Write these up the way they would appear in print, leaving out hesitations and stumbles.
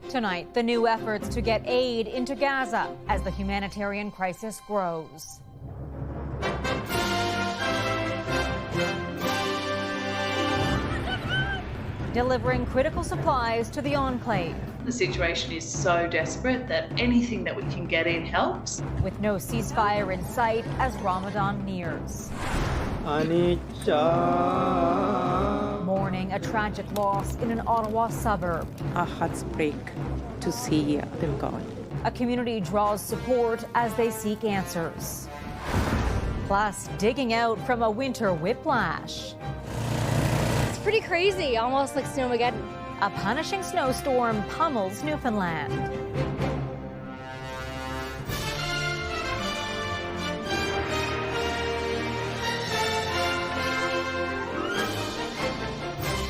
Tonight, the new efforts to get aid into Gaza as the humanitarian crisis grows. Delivering critical supplies to the enclave. The situation is so desperate that anything that we can get in helps. With no ceasefire in sight as Ramadan nears. Mourning a tragic loss in an Ottawa suburb. Our hearts break to see them gone. A community draws support as they seek answers. Plus, digging out from a winter whiplash. It's pretty crazy, almost like Snowmageddon. A punishing snowstorm pummels Newfoundland.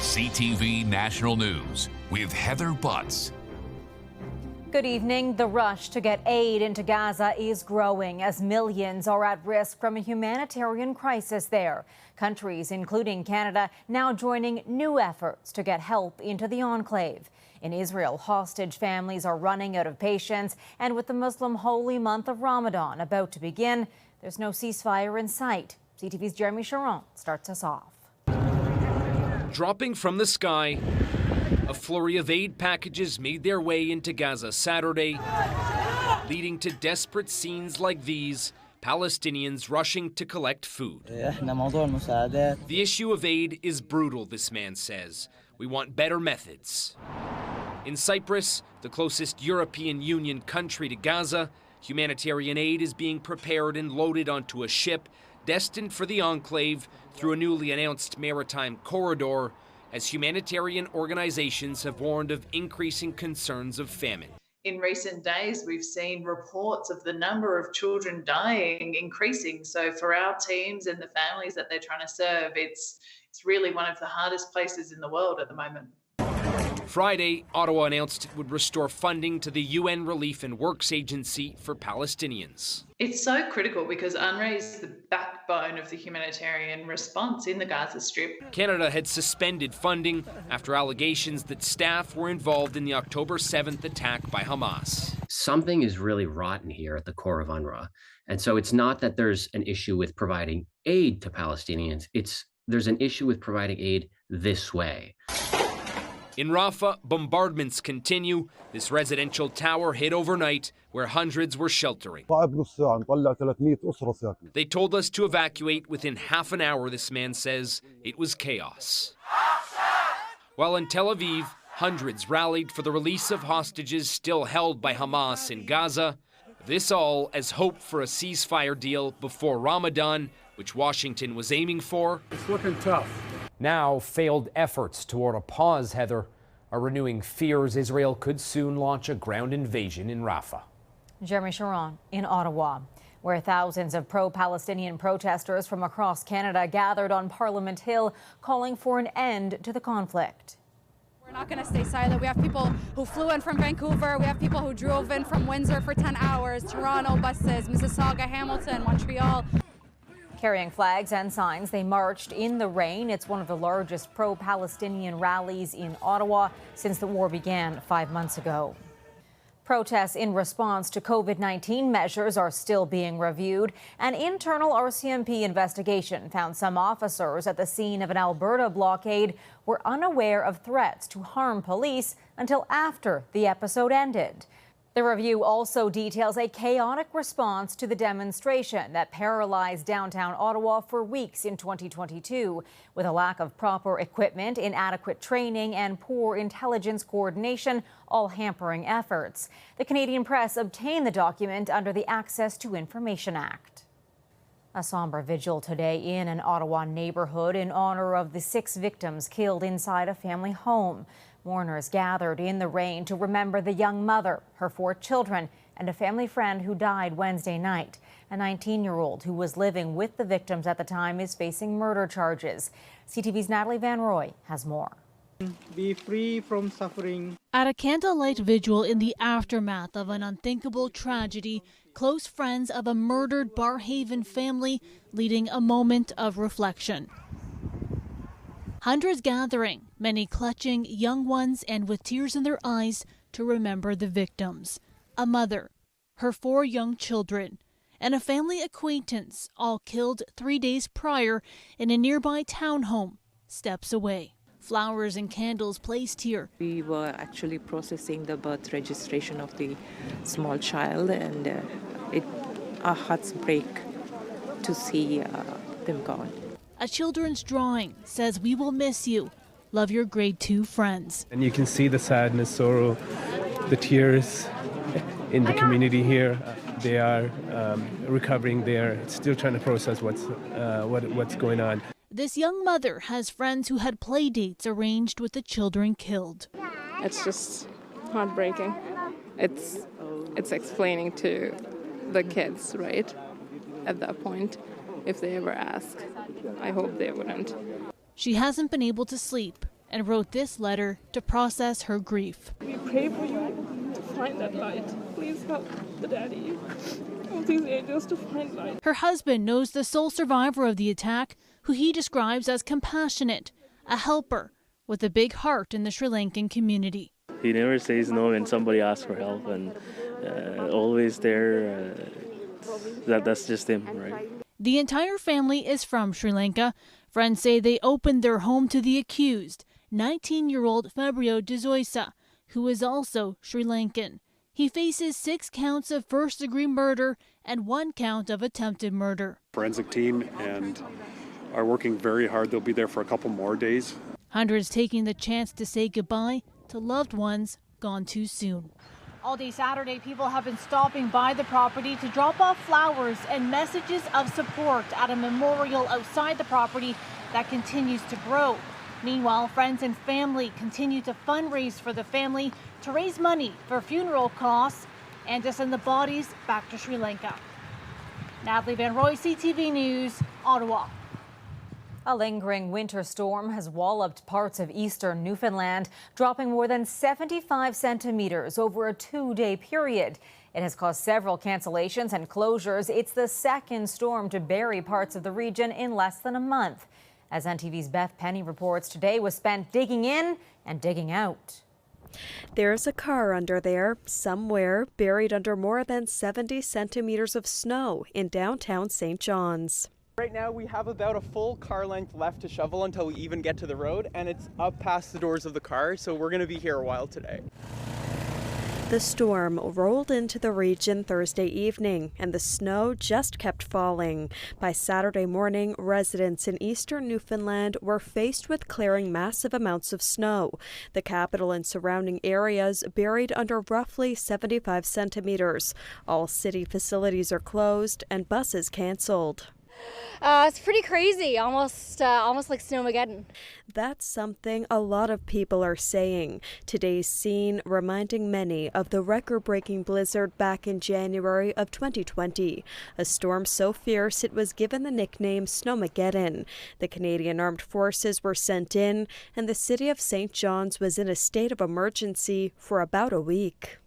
CTV National News with Heather Butts. Good evening. The rush to get aid into Gaza is growing as millions are at risk from a humanitarian crisis there. Countries, including Canada, now joining new efforts to get help into the enclave. In Israel, hostage families are running out of patience, and with the Muslim holy month of Ramadan about to begin, there's no ceasefire in sight. CTV's Jeremy Sharon starts us off. Dropping from the sky, a flurry of aid packages made their way into Gaza Saturday, leading to desperate scenes like these, Palestinians rushing to collect food. The issue of aid is brutal, this man says. We want better methods. In Cyprus, the closest European Union country to Gaza, humanitarian aid is being prepared and loaded onto a ship destined for the enclave through a newly announced maritime corridor, as humanitarian organizations have warned of increasing concerns of famine. In recent days, we've seen reports of the number of children dying increasing. So for our teams and the families that they're trying to serve, it's really one of the hardest places in the world at the moment. Friday, Ottawa announced it would restore funding to the UN Relief and Works Agency for Palestinians. It's so critical because UNRWA is the backbone of the humanitarian response in the Gaza Strip. Canada had suspended funding after allegations that staff were involved in the October 7th attack by Hamas. Something is really rotten here at the core of UNRWA. And so it's not that there's an issue with providing aid to Palestinians. There's an issue with providing aid this way. In Rafah, bombardments continue. This residential tower hit overnight where hundreds were sheltering. They told us to evacuate within half an hour, this man says. It was chaos. While in Tel Aviv, hundreds rallied for the release of hostages still held by Hamas in Gaza. This all as hope for a ceasefire deal before Ramadan, which Washington was aiming for. It's looking tough. Now, failed efforts toward a pause, Heather, are renewing fears Israel could soon launch a ground invasion in Rafah. Jeremy Sharon in Ottawa, where thousands of pro-Palestinian protesters from across Canada gathered on Parliament Hill calling for an end to the conflict. We're not going to stay silent. We have people who flew in from Vancouver. We have people who drove in from Windsor for 10 hours, Toronto buses, Mississauga, Hamilton, Montreal. Carrying flags and signs, they marched in the rain. It's one of the largest pro-Palestinian rallies in Ottawa since the war began 5 months ago. Protests in response to COVID-19 measures are still being reviewed. An internal RCMP investigation found some officers at the scene of an Alberta blockade were unaware of threats to harm police until after the episode ended. The review also details a chaotic response to the demonstration that paralyzed downtown Ottawa for weeks in 2022, with a lack of proper equipment, inadequate training, and poor intelligence coordination, all hampering efforts. The Canadian Press obtained the document under the Access to Information Act. A somber vigil today in an Ottawa neighborhood in honor of the 6 victims killed inside a family home. Mourners gathered in the rain to remember the young mother, her 4 children, and a family friend who died Wednesday night. A 19-year-old who was living with the victims at the time is facing murder charges. CTV's Natalie Van Roy has more. Be free from suffering. At a candlelight vigil in the aftermath of an unthinkable tragedy, close friends of a murdered Barrhaven family leading a moment of reflection. Hundreds gathering, many clutching young ones and with tears in their eyes to remember the victims. A mother, her 4 young children, and a family acquaintance, all killed 3 days prior in a nearby townhome, steps away. Flowers and candles placed here. We were actually processing the birth registration of the small child, and our hearts break to see them gone. A children's drawing says, "We will miss you. Love your grade 2 friends." And you can see the sadness, sorrow, the tears in the community here. They are recovering. They are still trying to process what's going on. This young mother has friends who had play dates arranged with the children killed. It's just heartbreaking. It's explaining to the kids, right, at that point, if they ever ask. I hope they wouldn't. She hasn't been able to sleep and wrote this letter to process her grief. We pray for you to find that light. Please help the daddy. Help these angels to find light. Her husband knows the sole survivor of the attack, who he describes as compassionate, a helper with a big heart in the Sri Lankan community. He never says no when somebody asks for help, and always there. That's just him, right? The entire family is from Sri Lanka. Friends say they opened their home to the accused, 19-year-old Fabio De Zoisa, who is also Sri Lankan. He faces 6 counts of first-degree murder and 1 count of attempted murder. Forensic team and are working very hard. They'll be there for a couple more days. Hundreds taking the chance to say goodbye to loved ones gone too soon. All day Saturday, people have been stopping by the property to drop off flowers and messages of support at a memorial outside the property that continues to grow. Meanwhile, friends and family continue to fundraise for the family to raise money for funeral costs and to send the bodies back to Sri Lanka. Natalie Van Roy, CTV News, Ottawa. A lingering winter storm has walloped parts of eastern Newfoundland, dropping more than 75 centimeters over a 2-day period. It has caused several cancellations and closures. It's the second storm to bury parts of the region in less than a month. As NTV's Beth Penny reports, today was spent digging in and digging out. There's a car under there, somewhere, buried under more than 70 centimeters of snow in downtown St. John's. Right now we have about a full car length left to shovel until we even get to the road, and it's up past the doors of the car, so we're going to be here a while today. The storm rolled into the region Thursday evening, and the snow just kept falling. By Saturday morning, residents in eastern Newfoundland were faced with clearing massive amounts of snow. The capital and surrounding areas buried under roughly 75 centimeters. All city facilities are closed and buses canceled. It's pretty crazy, almost like Snowmageddon. That's something a lot of people are saying. Today's scene reminding many of the record-breaking blizzard back in January of 2020, a storm so fierce it was given the nickname Snowmageddon. The Canadian Armed Forces were sent in, and the city of St. John's was in a state of emergency for about a week.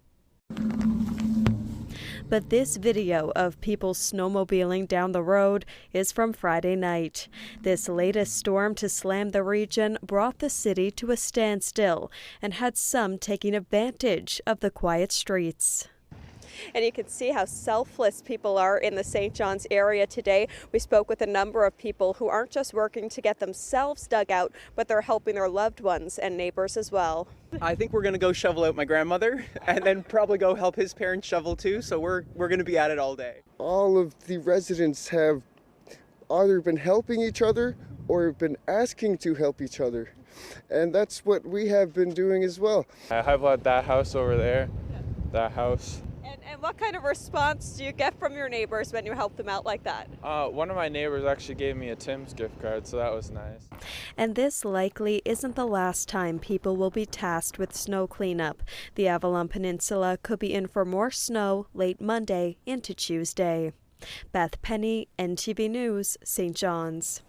But this video of people snowmobiling down the road is from Friday night. This latest storm to slam the region brought the city to a standstill and had some taking advantage of the quiet streets. And you can see how selfless people are in the St. John's area today. We spoke with a number of people who aren't just working to get themselves dug out, but they're helping their loved ones and neighbors as well. I think we're going to go shovel out my grandmother and then probably go help his parents shovel too, so we're going to be at it all day. All of the residents have either been helping each other or been asking to help each other. And that's what we have been doing as well. How about that house over there? That house. And what kind of response do you get from your neighbors when you help them out like that? One of my neighbors actually gave me a Tim's gift card, so that was nice. And this likely isn't the last time people will be tasked with snow cleanup. The Avalon Peninsula could be in for more snow late Monday into Tuesday. Beth Penny, NTV News, St. John's.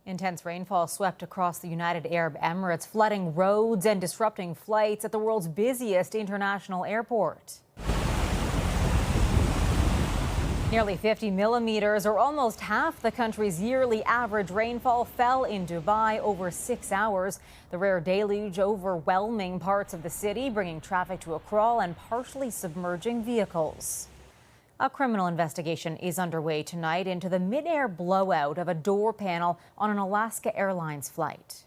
Intense rainfall swept across the United Arab Emirates, flooding roads and disrupting flights at the world's busiest international airport. Nearly 50 millimeters, or almost half the country's yearly average rainfall, fell in Dubai over 6 hours. The rare deluge overwhelming parts of the city, bringing traffic to a crawl and partially submerging vehicles. A criminal investigation is underway tonight into the mid-air blowout of a door panel on an Alaska Airlines flight.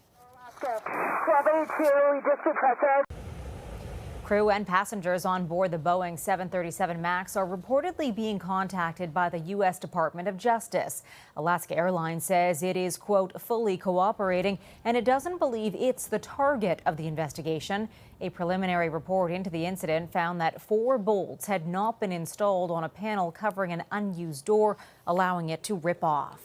Crew and passengers on board the Boeing 737 MAX are reportedly being contacted by the U.S. Department of Justice. Alaska Airlines says it is, quote, fully cooperating, and it doesn't believe it's the target of the investigation. A preliminary report into the incident found that 4 bolts had not been installed on a panel covering an unused door, allowing it to rip off.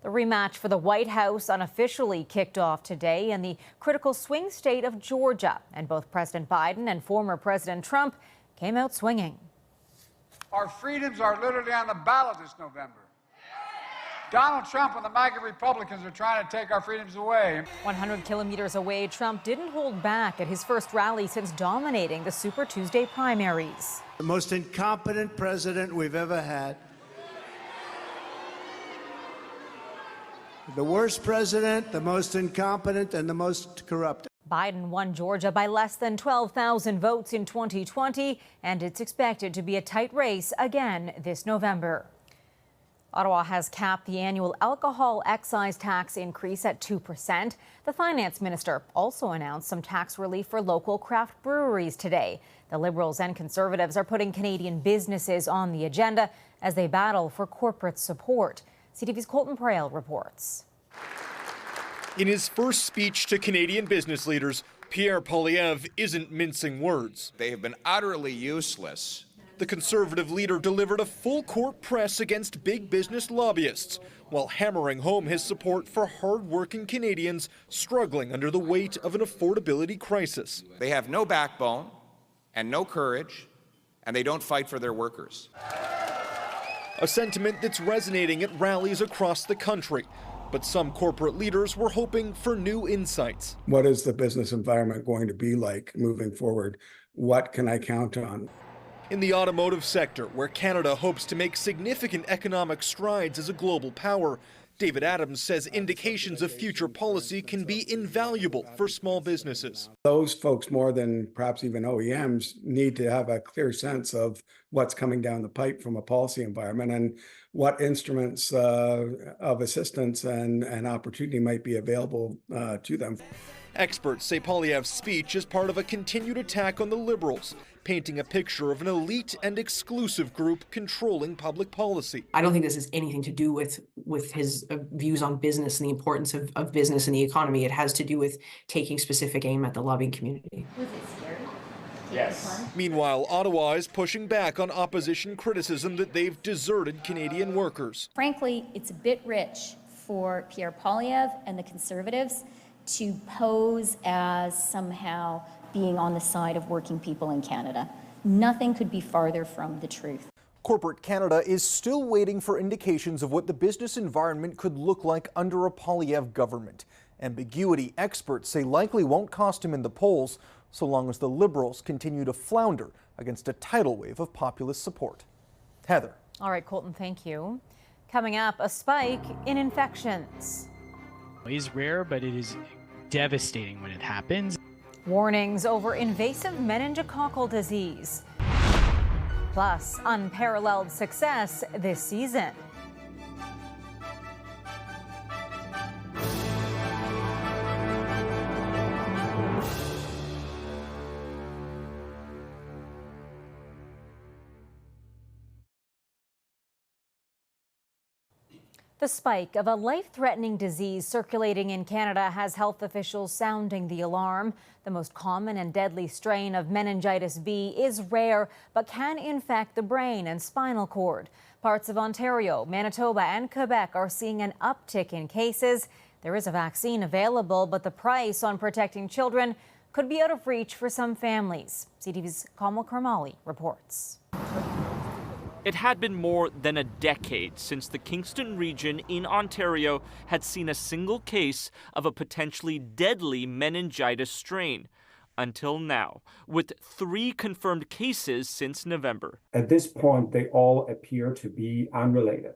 The rematch for the White House unofficially kicked off today in the critical swing state of Georgia, and both President Biden and former President Trump came out swinging. Our freedoms are literally on the ballot this November. Donald Trump and the MAGA Republicans are trying to take our freedoms away. 100 kilometers away, Trump didn't hold back at his first rally since dominating the Super Tuesday primaries. The most incompetent president we've ever had. The worst president, the most incompetent, and the most corrupt. Biden won Georgia by less than 12,000 votes in 2020, and it's expected to be a tight race again this November. Ottawa has capped the annual alcohol excise tax increase at 2%. The finance minister also announced some tax relief for local craft breweries today. The Liberals and Conservatives are putting Canadian businesses on the agenda as they battle for corporate support. CTV's Colton Prail reports. In his first speech to Canadian business leaders, Pierre Poilievre isn't mincing words. They have been utterly useless. The Conservative leader delivered a full-court press against big business lobbyists, while hammering home his support for hard-working Canadians struggling under the weight of an affordability crisis. They have no backbone and no courage, and they don't fight for their workers. A sentiment that's resonating at rallies across the country. But some corporate leaders were hoping for new insights. What is the business environment going to be like moving forward? What can I count on? In the automotive sector, where Canada hopes to make significant economic strides as a global power, David Adams says indications of future policy can be invaluable for small businesses. Those folks, more than perhaps even OEMs, need to have a clear sense of what's coming down the pipe from a policy environment and what instruments of assistance and opportunity might be available to them. Experts say Poilievre's speech is part of a continued attack on the Liberals, painting a picture of an elite and exclusive group controlling public policy. I don't think this has anything to do with his views on business and the importance of business and the economy. It has to do with taking specific aim at the lobbying community. Was it scary? Yes. Meanwhile, Ottawa is pushing back on opposition criticism that they've deserted Canadian workers. Frankly, it's a bit rich for Pierre Poilievre and the Conservatives to pose as somehow being on the side of working people in Canada. Nothing could be farther from the truth. Corporate Canada is still waiting for indications of what the business environment could look like under a Poilievre government. Ambiguity, experts say, likely won't cost him in the polls, so long as the Liberals continue to flounder against a tidal wave of populist support. Heather. All right, Colton, thank you. Coming up, a spike in infections. It is rare, but it is devastating when it happens. Warnings over invasive meningococcal disease. Plus, unparalleled success this season. The spike of a life-threatening disease circulating in Canada has health officials sounding the alarm. The most common and deadly strain of meningitis B is rare, but can infect the brain and spinal cord. Parts of Ontario, Manitoba, and Quebec are seeing an uptick in cases. There is a vaccine available, but the price on protecting children could be out of reach for some families. CTV's Kamal Karmali reports. It had been more than a decade since the Kingston region in Ontario had seen a single case of a potentially deadly meningitis strain. until now, with 3 confirmed cases since November. At this point, they all appear to be unrelated.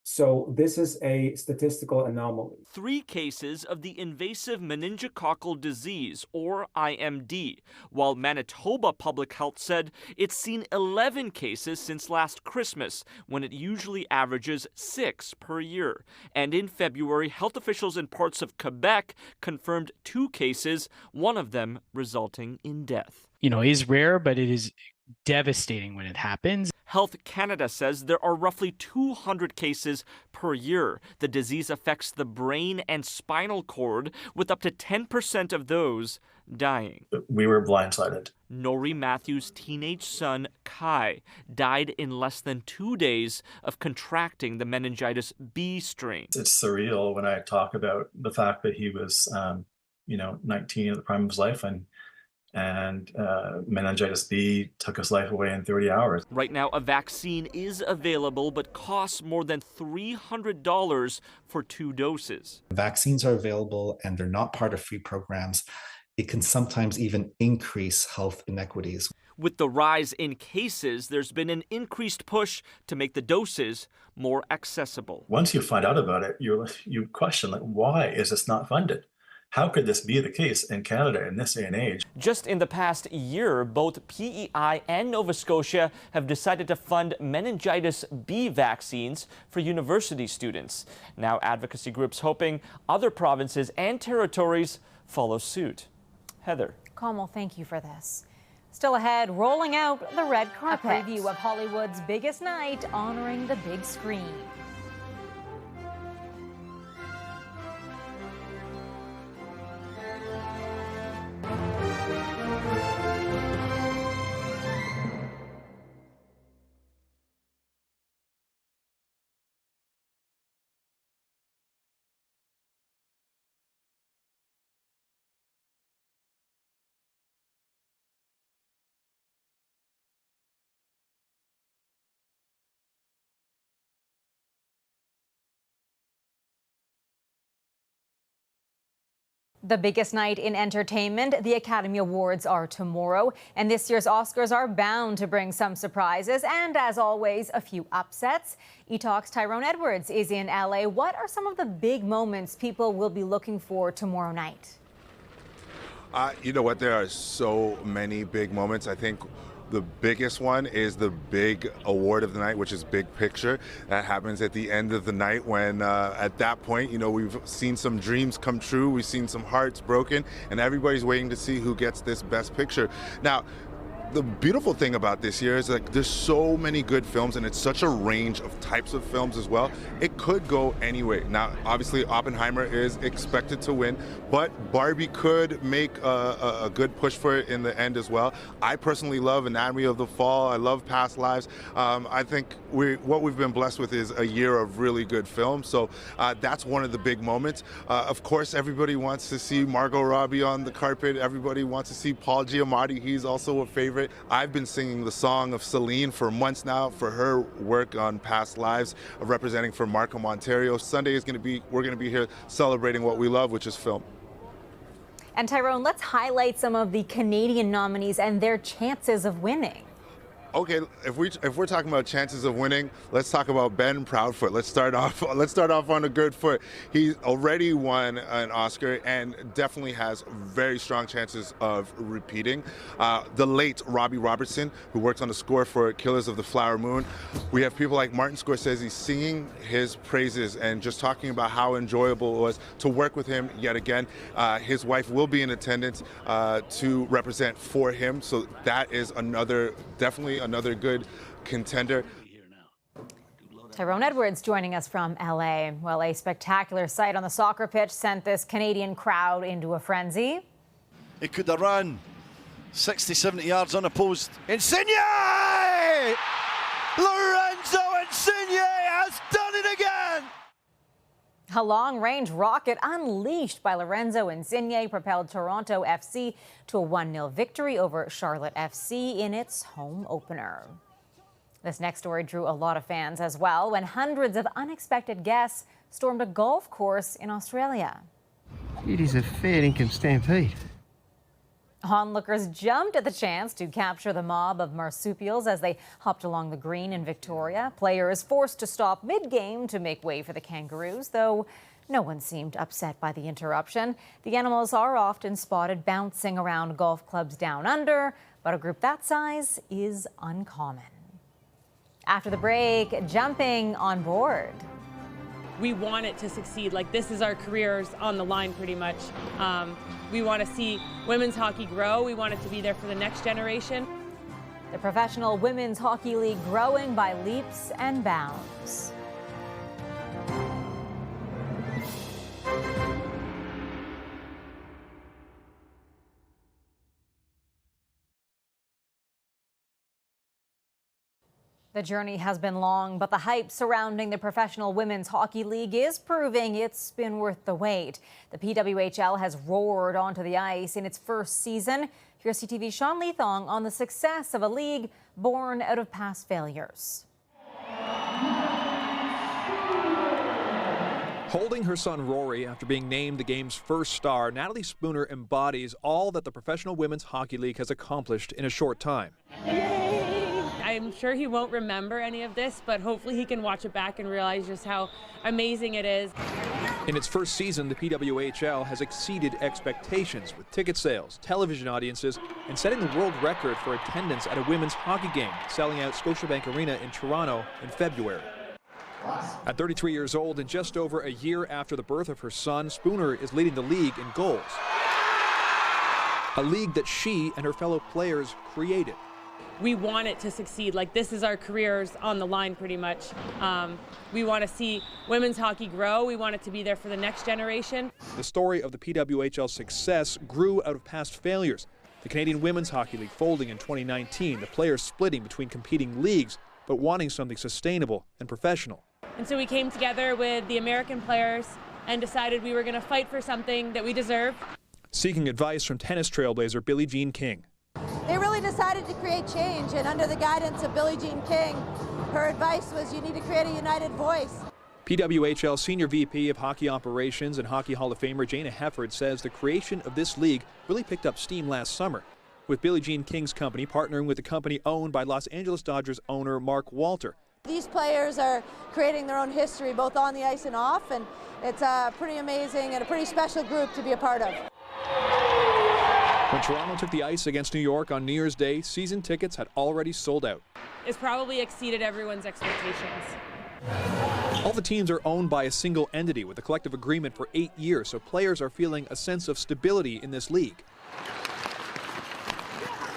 So this is a statistical anomaly. 3 cases of the invasive meningococcal disease, or IMD, while Manitoba Public Health said it's seen 11 cases since last Christmas, when it usually averages 6 per year. And in February, health officials in parts of Quebec confirmed 2 cases, one of them resulting in death. Is rare, but it is devastating when it happens. Health Canada says there are roughly 200 cases per year. The disease affects the brain and spinal cord, with up to 10% of those dying. We were blindsided. Nori Matthews' teenage son, Kai, died in less than 2 days of contracting the meningitis B strain. It's surreal when I talk about the fact that he was, 19 at the prime of his life, and meningitis B took his life away in 30 hours. Right now, a vaccine is available, but costs more than $300 for 2 doses. Vaccines are available and they're not part of free programs. It can sometimes even increase health inequities. With the rise in cases, there's been an increased push to make the doses more accessible. Once you find out about it, you question, why is this not funded? How could this be the case in Canada in this day and age? Just in the past year, both PEI and Nova Scotia have decided to fund meningitis B vaccines for university students. Now advocacy groups hoping other provinces and territories follow suit. Heather. Kamal, thank you for this. Still ahead, rolling out the red carpet. A preview of Hollywood's biggest night honoring the big screen. The biggest night in entertainment, the Academy Awards, are tomorrow, and this year's Oscars are bound to bring some surprises and, as always, a few upsets. E-Talk's Tyrone Edwards is in LA. What are some of the big moments people will be looking for tomorrow night? You know what? There are so many big moments. I think the biggest one is the big award of the night, which is Big Picture. That happens at the end of the night when, at that point, we've seen some dreams come true, we've seen some hearts broken, and everybody's waiting to see who gets this Best Picture. Now, the beautiful thing about this year is there's so many good films, and it's such a range of types of films as well. It could go anyway. Now, obviously, Oppenheimer is expected to win, but Barbie could make a good push for it in the end as well. I personally love Anatomy of the Fall. I love Past Lives. I think what we've been blessed with is a year of really good films. So that's one of the big moments. Of course, everybody wants to see Margot Robbie on the carpet. Everybody wants to see Paul Giamatti. He's also a favorite. I've been singing the song of Celine for months now for her work on Past Lives, representing for Markham, Ontario. Sunday is we're going to be here celebrating what we love, which is film. And Tyrone, let's highlight some of the Canadian nominees and their chances of winning. Okay, if we're talking about chances of winning, let's talk about Ben Proudfoot. Let's start off on a good foot. He's already won an Oscar and definitely has very strong chances of repeating. The late Robbie Robertson, who worked on the score for Killers of the Flower Moon. We have people like Martin Scorsese singing his praises and just talking about how enjoyable it was to work with him yet again. His wife will be in attendance to represent for him, so that is definitely another good contender. Tyrone Edwards joining us from LA. Well, a spectacular sight on the soccer pitch sent this Canadian crowd into a frenzy. He could have run 60, 70 yards unopposed. Insigne! Lorenzo Insigne has done it again! A long-range rocket unleashed by Lorenzo Insigne propelled Toronto FC to a 1-0 victory over Charlotte FC in its home opener. This next story drew a lot of fans as well when hundreds of unexpected guests stormed a golf course in Australia. It is a fair income stampede. Onlookers jumped at the chance to capture the mob of marsupials as they hopped along the green in Victoria. Players forced to stop mid-game to make way for the kangaroos, though no one seemed upset by the interruption. The animals are often spotted bouncing around golf clubs down under, but a group that size is uncommon. After the break, jumping on board. We want it to succeed. Like, this is our careers on the line pretty much. We want to see women's hockey grow. We want it to be there for the next generation. The Professional Women's Hockey League growing by leaps and bounds. The journey has been long, but the hype surrounding the Professional Women's Hockey League is proving it's been worth the wait. The PWHL has roared onto the ice in its first season. Here's CTV's Sean Leathong on the success of a league born out of past failures. Holding her son Rory after being named the game's first star, Natalie Spooner embodies all that the Professional Women's Hockey League has accomplished in a short time. I'm sure he won't remember any of this, but hopefully he can watch it back and realize just how amazing it is. In its first season, the PWHL has exceeded expectations with ticket sales, television audiences, and setting the world record for attendance at a women's hockey game, selling out Scotiabank Arena in Toronto in February. At 33 years old and just over a year after the birth of her son, Spooner is leading the league in goals. A league that she and her fellow players created. We want it to succeed. Like, this is our careers on the line pretty much. We want to see women's hockey grow. We want it to be there for the next generation. The story of the PWHL's success grew out of past failures. The Canadian Women's Hockey League folding in 2019, the players splitting between competing leagues, but wanting something sustainable and professional. And so we came together with the American players and decided we were going to fight for something that we deserve. Seeking advice from tennis trailblazer Billie Jean King. They really decided to create change, and under the guidance of Billie Jean King, her advice was you need to create a united voice. PWHL Senior VP of Hockey Operations and Hockey Hall of Famer Jana Hefford says the creation of this league really picked up steam last summer, with Billie Jean King's company partnering with the company owned by Los Angeles Dodgers owner Mark Walter. These players are creating their own history both on the ice and off, and it's pretty amazing and a pretty special group to be a part of. When Toronto took the ice against New York on New Year's Day, season tickets had already sold out. It's probably exceeded everyone's expectations. All the teams are owned by a single entity with a collective agreement for 8 years, so players are feeling a sense of stability in this league.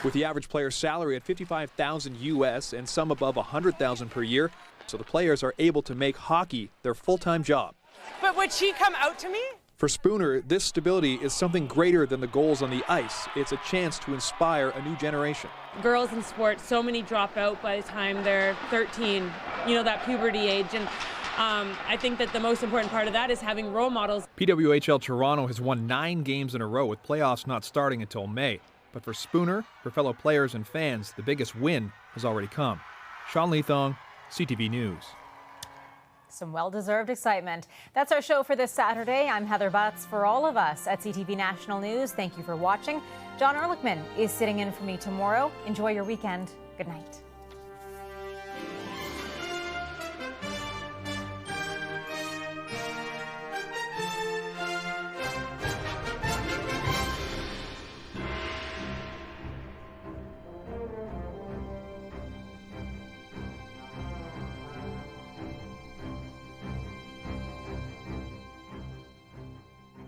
With the average player's salary at $55,000 US and some above $100,000 per year, so the players are able to make hockey their full-time job. But would she come out to me? For Spooner, this stability is something greater than the goals on the ice. It's a chance to inspire a new generation. Girls in sports, so many drop out by the time they're 13, you know, that puberty age. And I think that the most important part of that is having role models. PWHL Toronto has won 9 games in a row with playoffs not starting until May. But for Spooner, her fellow players and fans, the biggest win has already come. Sean Leathong, CTV News. Some well-deserved excitement. That's our show for this Saturday. I'm Heather Butts. For all of us at CTV National News, thank you for watching. John Ehrlichman is sitting in for me tomorrow. Enjoy your weekend. Good night.